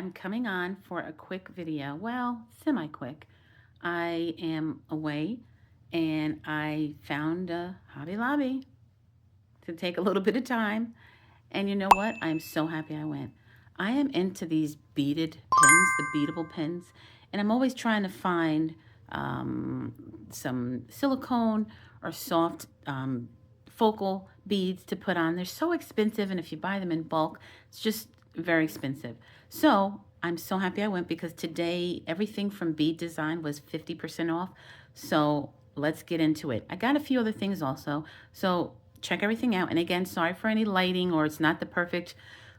I'm coming on for a quick video. Well, semi-quick. I am away and I found a Hobby Lobby to take a little bit of time. And you know what? I'm so happy I went. I am into these beaded pins, the beadable pins, and I'm always trying to find some silicone or soft focal beads to put on. They're so expensive, and if you buy them in bulk, it's just very expensive. So I'm so happy I went because today everything from Bead Design was 50% off. So let's get into it. I got a few other things also. So check everything out. And again, sorry for any lighting or it's not the perfect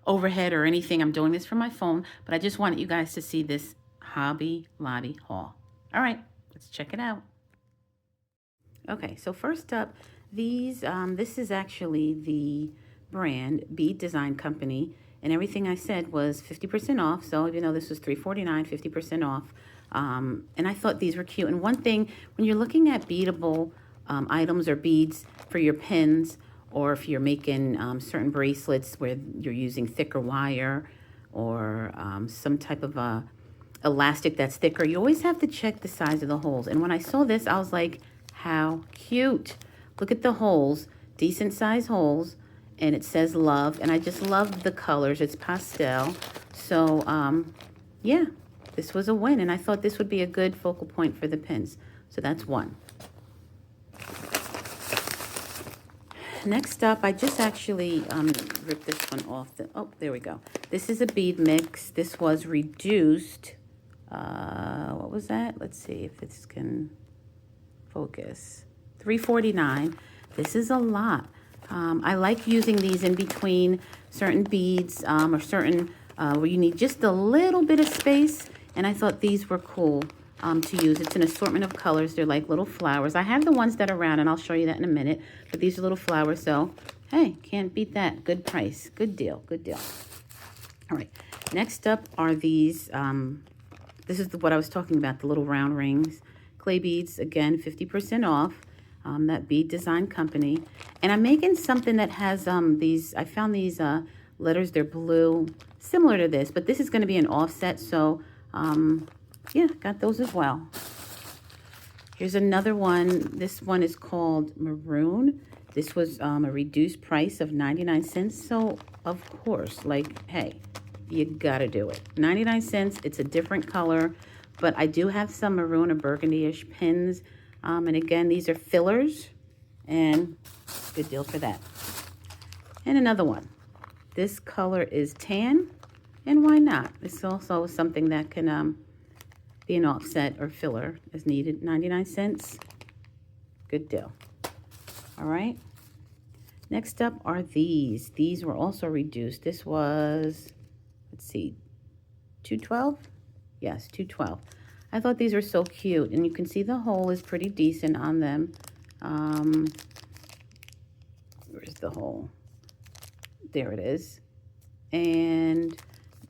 overhead or anything. I'm doing this from my phone, but I just wanted you guys to see this Hobby Lobby haul. All right, let's check it out. Okay, so first up, this is actually the brand Bead Design Company, and everything I said was 50% off. So even though this was $349, 50% off. And I thought these were cute. And one thing, when you're looking at beadable items or beads for your pins, or if you're making certain bracelets where you're using thicker wire or some type of elastic that's thicker, you always have to check the size of the holes. And when I saw this, I was like, how cute. Look at the holes, decent size holes, and it says love. And I just love the colors. It's pastel. So, yeah, this was a win. And I thought this would be a good focal point for the pins. So that's one. Next up, I just actually ripped this one off. Oh, there we go. This is a bead mix. This was reduced. What was that? Let's see if this can focus. $349. This is a lot. I like using these in between certain beads or certain where you need just a little bit of space. And I thought these were cool to use. It's an assortment of colors. They're like little flowers. I have the ones that are round, and I'll show you that in a minute. But these are little flowers, so hey, can't beat that. Good price. Good deal. Good deal. All right. Next up are these. This is what I was talking about, the little round rings. Clay beads, again, 50% off. That Bead Design Company. And I'm making something that has these, I found these letters, they're blue, similar to this, but this is going to be an offset, so yeah, got those as well. Here's another one. This one is called Maroon. This was a reduced price of 99 cents, so of course, like, hey, you gotta do it. 99 cents, it's a different color, but I do have some maroon or burgundy-ish pins. And again, these are fillers, and good deal for that. And another one. This color is tan, and why not? It's also something that can be an offset or filler as needed. 99 cents. Good deal. All right. Next up are these. These were also reduced. This was, let's see, $212? Yes, $212. I thought these were so cute, and you can see the hole is pretty decent on them. Where's the hole? There it is. And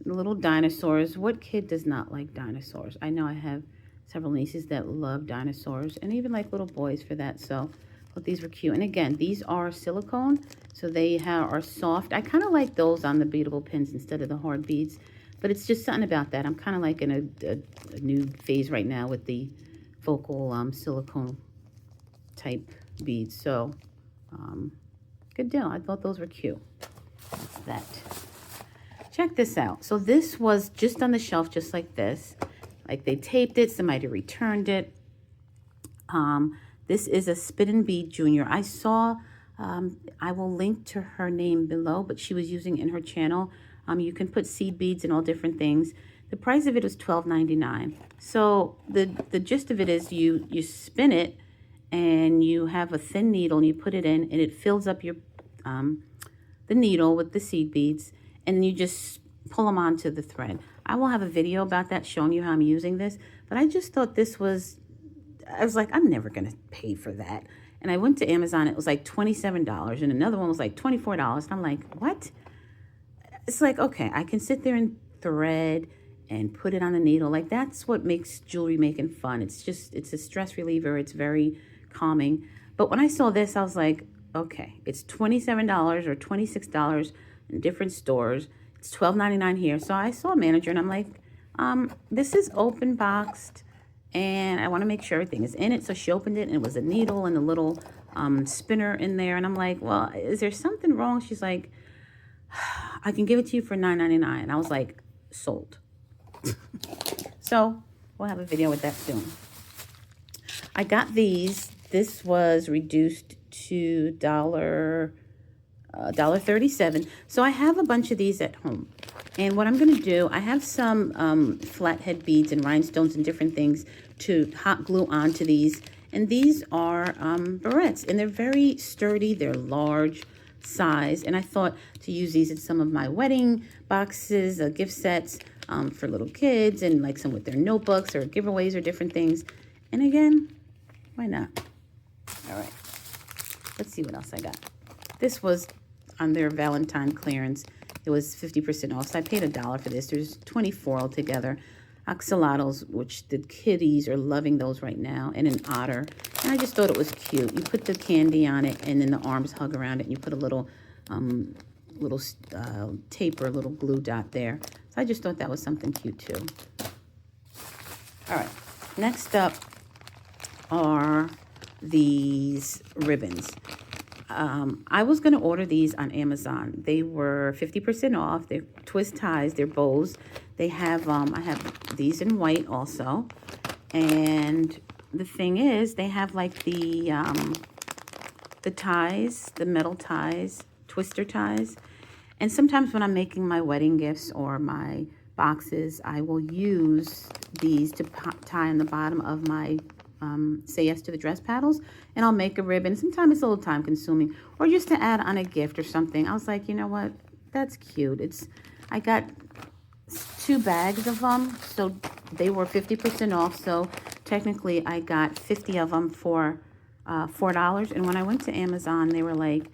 little dinosaurs. What kid does not like dinosaurs? I know I have several nieces that love dinosaurs, and even like little boys for that. So I thought these were cute. And again, these are silicone, so they are soft. I kind of like those on the beadable pins instead of the hard beads. But it's just something about that. I'm kind of like in a new phase right now with the focal silicone type beads. So, good deal. I thought those were cute. That. Check this out. So this was just on the shelf, just like this. Like they taped it. Somebody returned it. This is a Spin and Bead Junior. I saw, I will link to her name below, but she was using in her channel. You can put seed beads and all different things. The price of it was $12.99. So the gist of it is you spin it and you have a thin needle and you put it in and it fills up your the needle with the seed beads, and you just pull them onto the thread. I will have a video about that showing you how I'm using this, but I just thought this was, I was like, I'm never going to pay for that. And I went to Amazon, it was like $27, and another one was like $24. And I'm like, what? It's like, okay, I can sit there and thread and put it on the needle. Like, that's what makes jewelry making fun. It's just, it's a stress reliever. It's very calming. But when I saw this, I was like, okay, it's $27 or $26 in different stores. It's $12.99 here. So I saw a manager and I'm like, this is open boxed and I want to make sure everything is in it. So she opened it and it was a needle and a little spinner in there. And I'm like, well, is there something wrong? She's like, I can give it to you for $9.99. And I was like, sold. So we'll have a video with that soon. I got these. This was reduced to $1.37. So I have a bunch of these at home. And what I'm going to do, I have some flathead beads and rhinestones and different things to hot glue onto these. And these are barrettes, and they're very sturdy. They're large size. And I thought to use these in some of my wedding boxes, gift sets for little kids, and like some with their notebooks or giveaways or different things. And again, why not? All right. Let's see what else I got. This was on their Valentine clearance. It was 50% off, so I paid $1 for this. There's 24 altogether. Axolotls, which the kiddies are loving those right now, and an otter. And I just thought it was cute. You put the candy on it, and then the arms hug around it, and you put a little tape or a little glue dot there. So I just thought that was something cute too. All right, next up are these ribbons. I was going to order these on Amazon. They were 50% off. They're twist ties. They're bows. They have, I have these in white also. And the thing is, they have like the ties, the metal ties, twister ties. And sometimes when I'm making my wedding gifts or my boxes, I will use these to tie on the bottom of my Say Yes to the Dress paddles, and I'll make a ribbon. Sometimes it's a little time consuming, or just to add on a gift or something. I was like, you know what, that's cute. I got 2 bags of them, so they were 50% off, so technically I got 50 of them for $4. And when I went to Amazon, they were like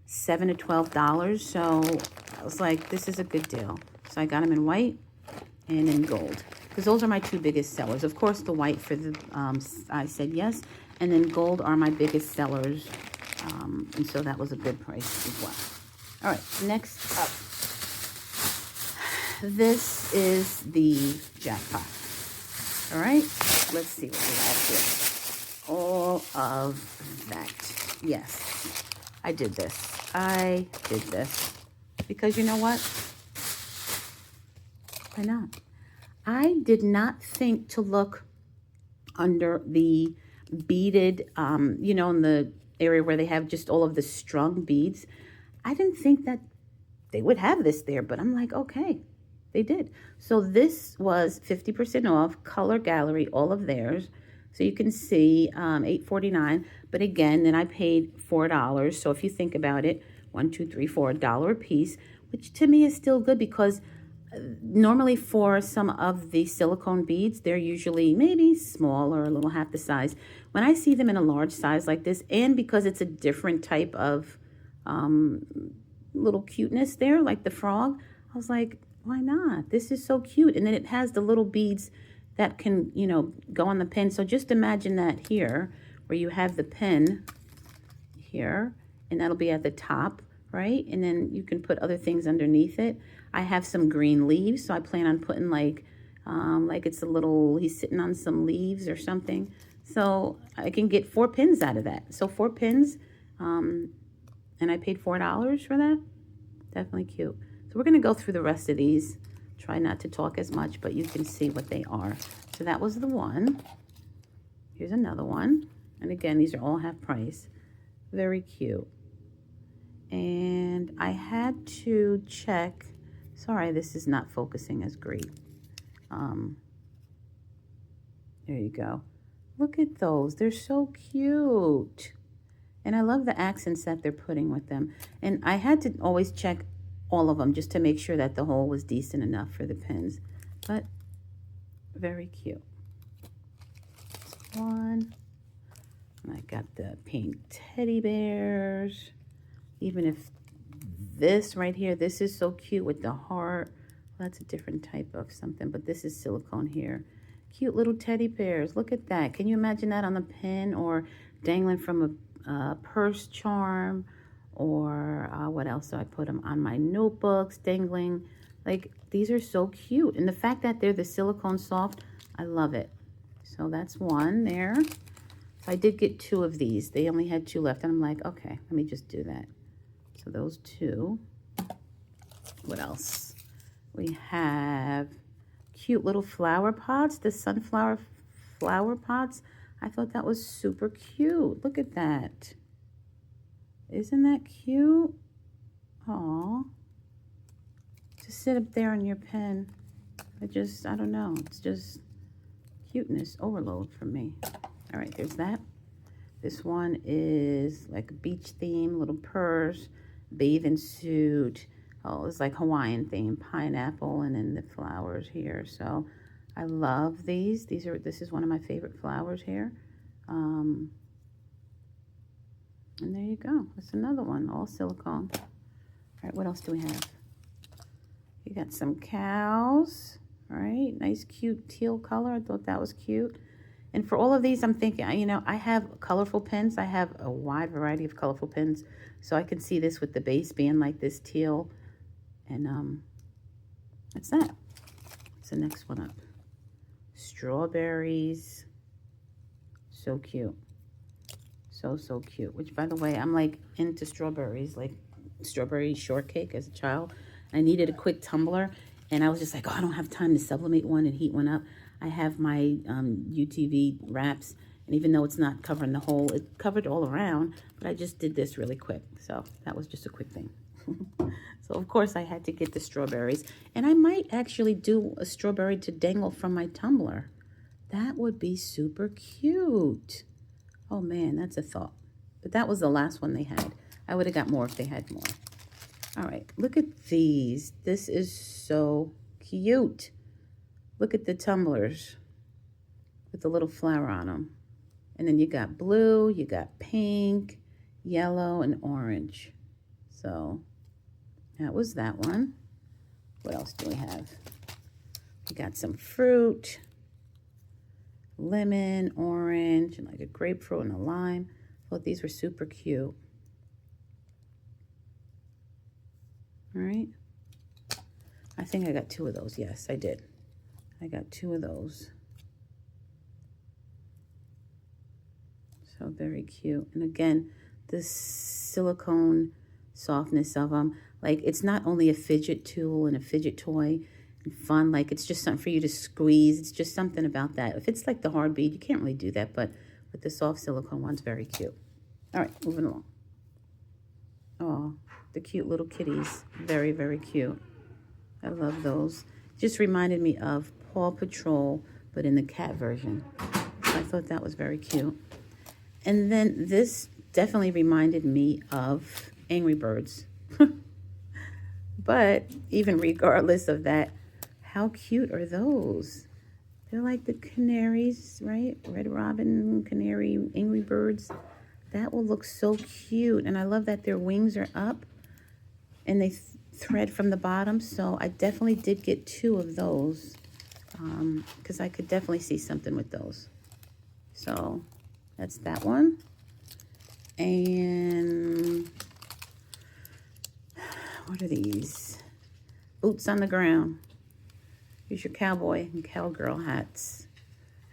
$7 to $12, so I was like, this is a good deal. So I got them in white and in gold, because those are my 2 biggest sellers. Of course, the white for the I Said Yes, and then gold are my biggest sellers, and so that was a good price as well. All right, next up, this is the jackpot. All right, let's see what we have here. All of that. Yes, I did this because you know what? Why not? I did not think to look under the beaded, you know, in the area where they have just all of the strung beads. I didn't think that they would have this there, but I'm like, okay, they did. So this was 50% off, Color Gallery, all of theirs. So you can see $8.49, but again, then I paid $4. So if you think about it, $1, $2, $3, $4 a piece, which to me is still good, because normally for some of the silicone beads, they're usually maybe small or a little half the size. When I see them in a large size like this, and because it's a different type of little cuteness there, like the frog, I was like, why not? This is so cute. And then it has the little beads that can, you know, go on the pin. So just imagine that here, where you have the pin here, and that'll be at the top, right? And then you can put other things underneath it. I have some green leaves, so I plan on putting like it's a little, he's sitting on some leaves or something. So I can get 4 pins out of that. So 4 pins, and I paid $4 for that. Definitely cute. So we're gonna go through the rest of these. Try not to talk as much, but you can see what they are. So that was the one. Here's another one. And again, these are all half price. Very cute. And I had to check. Sorry, this is not focusing as great. There you go. Look at those. They're so cute. And I love the accents that they're putting with them. And I had to always check all of them just to make sure that the hole was decent enough for the pins. But very cute. This one. And I got the pink teddy bears. Even if this right here, this is so cute with the heart. Well, that's a different type of something, but this is silicone here. Cute little teddy bears. Look at that. Can you imagine that on the pin, or dangling from a purse charm, or what else do I put them on my notebooks, dangling. Like, these are so cute. And the fact that they're the silicone soft, I love it. So that's one there. So I did get 2 of these. They only had 2 left. And I'm like, okay, let me just do that. So those 2. What else? We have cute little flower pots, the sunflower flower pots. I thought that was super cute. Look at that. Isn't that cute? Aw. Just sit up there on your pen. I don't know. It's just cuteness overload for me. All right, there's that. This one is like a beach theme, little purse, bathing suit. Oh, it's like Hawaiian theme, pineapple, and then the flowers here. So I love these. This is one of my favorite flowers here. And there you go. That's another one, all silicone. All right, what else do we have? You got some cows. All right, nice cute teal color. I thought that was cute. And for all of these, I'm thinking, you know, I have colorful pens. I have a wide variety of colorful pens. So I can see this with the base being like this teal. And that's that. What's the next one up? Strawberries. So cute. So cute. Which, by the way, I'm like into strawberries, like strawberry shortcake as a child. I needed a quick tumbler, and I was just like, oh, I don't have time to sublimate one and heat one up. I have my UTV wraps, and even though it's not covering the whole, it covered all around, but I just did this really quick. So that was just a quick thing. So, of course, I had to get the strawberries. And I might actually do a strawberry to dangle from my tumbler. That would be super cute. Oh, man, that's a thought. But that was the last one they had. I would have got more if they had more. All right, look at these. This is so cute. Look at the tumblers with the little flower on them. And then you got blue, you got pink, yellow, and orange. So that was that one. What else do we have? We got some fruit, lemon, orange, and like a grapefruit and a lime. Thought these were super cute. All right. I think I got 2 of those. Yes, I did. I got 2 of those. So very cute. And again, the silicone softness of them. Like, it's not only a fidget tool and a fidget toy and fun. Like, it's just something for you to squeeze. It's just something about that. If it's like the hard bead, you can't really do that. But with the soft silicone one's very cute. All right, moving along. Oh, the cute little kitties. Very, very cute. I love those. Just reminded me of Paw Patrol, but in the cat version. So I thought that was very cute. And then this definitely reminded me of Angry Birds. But even regardless of that, how cute are those? They're like the canaries, right? Red Robin, canary, Angry Birds. That will look so cute. And I love that their wings are up and they thread from the bottom. So I definitely did get 2 of those because I could definitely see something with those. So that's that one. And what are these? Boots on the ground. Here's your cowboy and cowgirl hats.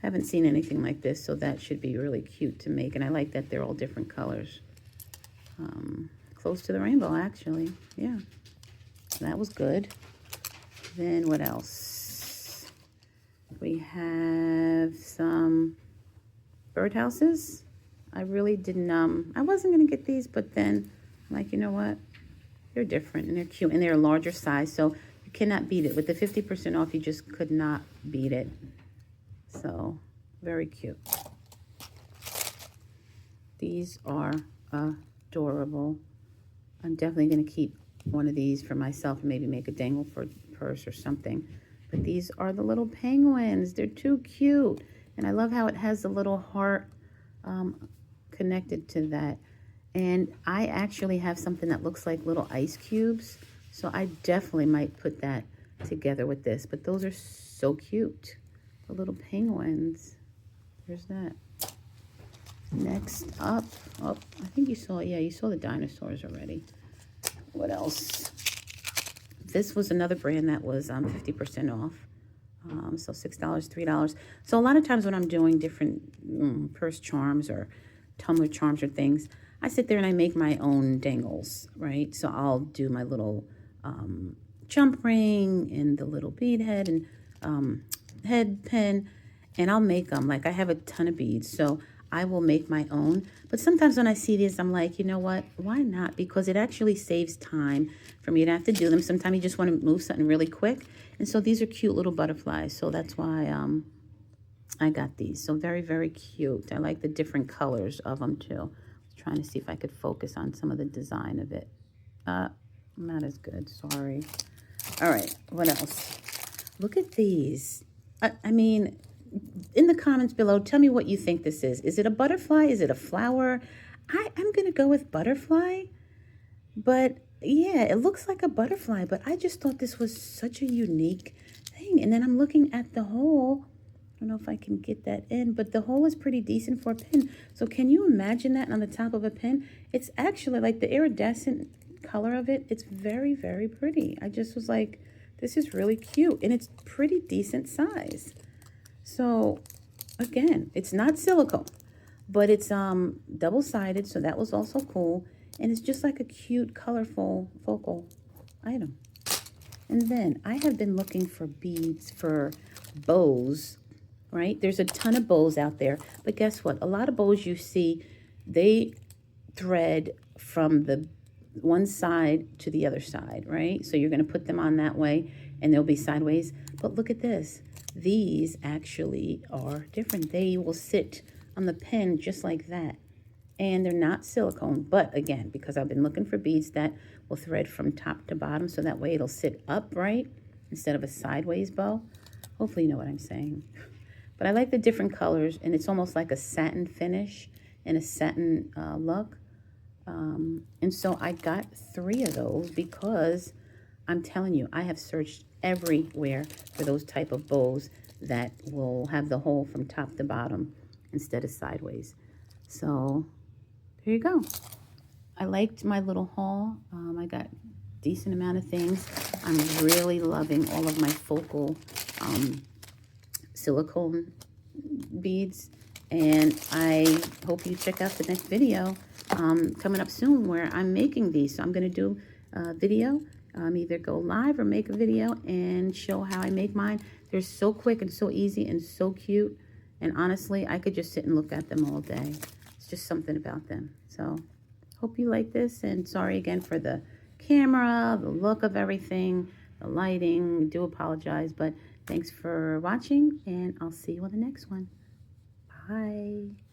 Haven't seen anything like this, so that should be really cute to make. And I like that they're all different colors. Close to the rainbow, actually. Yeah, so that was good. Then what else? We have some birdhouses. I really didn't, I wasn't going to get these, but then I'm like, you know what? They're different and they're cute and they're a larger size, so you cannot beat it. With the 50% off, you just could not beat it. So, very cute. These are adorable. I'm definitely going to keep one of these for myself and maybe make a dangle for a purse or something. But these are the little penguins. They're too cute. And I love how it has the little heart connected to that. And I actually have something that looks like little ice cubes. So I definitely might put that together with this. But those are so cute. The little penguins. There's that. Next up, oh, I think you saw, yeah, you saw the dinosaurs already. What else? This was another brand that was 50% off. So $6, $3. So a lot of times when I'm doing different purse charms or tumbler charms or things, I sit there and I make my own dangles, right? So I'll do my little jump ring and the little bead head and head pin, and I'll make them. Like I have a ton of beads, so I will make my own. But sometimes when I see these, I'm like, you know what? Why not? Because it actually saves time for me to have to do them. Sometimes you just want to move something really quick. And so these are cute little butterflies. So that's why I got these. So very, very cute. I like the different colors of them too. I was trying to see if I could focus on some of the design of it. Not as good, sorry. All right, what else? Look at these. I mean, in the comments below, tell me what you think this is. Is it a butterfly? Is it a flower? I'm going to go with butterfly. But yeah, it looks like a butterfly, but I just thought this was such a unique thing. And then I'm looking at the hole. I don't know if I can get that in, but the hole is pretty decent for a pin. So can you imagine that on the top of a pin? It's actually like the iridescent color of it. It's very, very pretty. I just was like, this is really cute, and it's pretty decent size. So again, it's not silicone, but it's double-sided, so that was also cool. And it's just like a cute, colorful focal item. And then I have been looking for beads for bows, right? There's a ton of bows out there, but guess what? A lot of bows you see, they thread from the one side to the other side, right? So you're going to put them on that way and they'll be sideways. But look at this. These actually are different. They will sit on the pin just like that. And they're not silicone, but again, because I've been looking for beads that will thread from top to bottom, so that way it'll sit upright instead of a sideways bow. Hopefully you know what I'm saying. But I like the different colors, and it's almost like a satin finish and a satin look. And so I got 3 of those because I'm telling you, I have searched everywhere for those type of bows that will have the hole from top to bottom instead of sideways. So there you go. I liked my little haul. I got decent amount of things. I'm really loving all of my focal silicone beads. And I hope you check out the next video coming up soon where I'm making these. So I'm going to do a video, either go live or make a video and show how I make mine. They're so quick and so easy and so cute. And honestly, I could just sit and look at them all day. It's just something about them. So hope you like this. And sorry again for the camera, the look of everything, the lighting. I do apologize, but thanks for watching, and I'll see you on the next one. Bye.